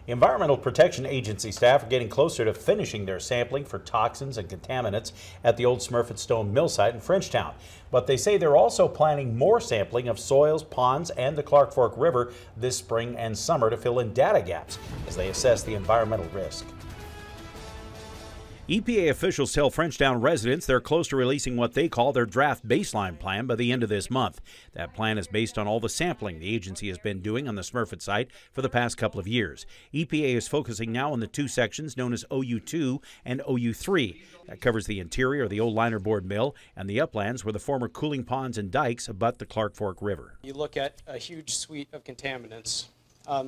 Environmental Protection Agency staff are getting closer to finishing their sampling for toxins and contaminants at the old Smurfit stone mill site in Frenchtown. But they say they're also planning more sampling of soils, ponds, and the Clark Fork River this spring and summer to fill in data gaps as they assess the environmental risk. EPA officials tell Frenchtown residents they're close to releasing what they call their draft baseline plan by the end of this month. That plan is based on all the sampling the agency has been doing on the Smurfit site for the past couple of years. EPA is focusing now on the two sections known as OU2 and OU3. That covers the interior of the old linerboard mill and the uplands where the former cooling ponds and dikes abut the Clark Fork River. You look at a huge suite of contaminants.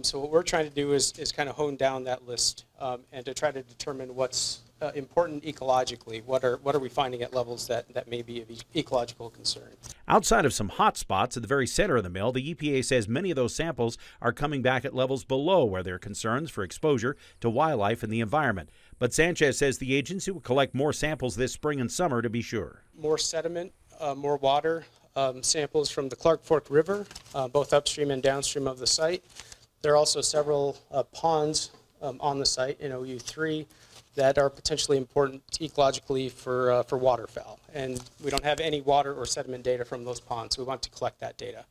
So what we're trying to do is kind of hone down that list and to try to determine what's important ecologically. What are we finding at levels that may be of ecological concern? Outside of some hot spots at the very center of the mill, the EPA says many of those samples are coming back at levels below where there are concerns for exposure to wildlife and the environment. But Sanchez says the agency will collect more samples this spring and summer to be sure. More sediment, more water, samples from the Clark Fork River, both upstream and downstream of the site. There are also several ponds on the site in OU3 that are potentially important ecologically for waterfowl. And we don't have any water or sediment data from those ponds, so we want to collect that data.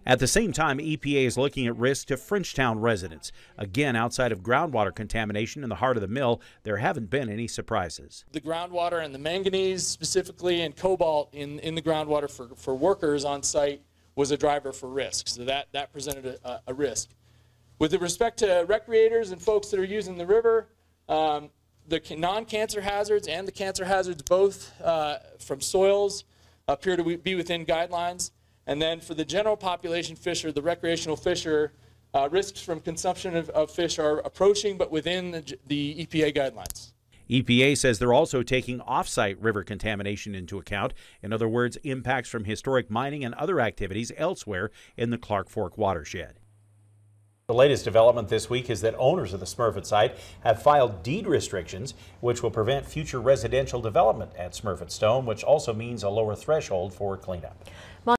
At the same time, EPA is looking at risk to Frenchtown residents. Again, outside of groundwater contamination in the heart of the mill, there haven't been any surprises. The groundwater and the manganese specifically and cobalt in the groundwater for workers on site was a driver for risk, so that presented a risk. With respect to recreators and folks that are using the river, the non-cancer hazards and the cancer hazards both from soils appear to be within guidelines. And then for the general population fisher, the recreational fisher, risks from consumption of fish are approaching but within the EPA guidelines. EPA says they're also taking off-site river contamination into account. In other words, impacts from historic mining and other activities elsewhere in the Clark Fork watershed. The latest development this week is that owners of the Smurfit site have filed deed restrictions, which will prevent future residential development at Smurfit Stone, which also means a lower threshold for cleanup.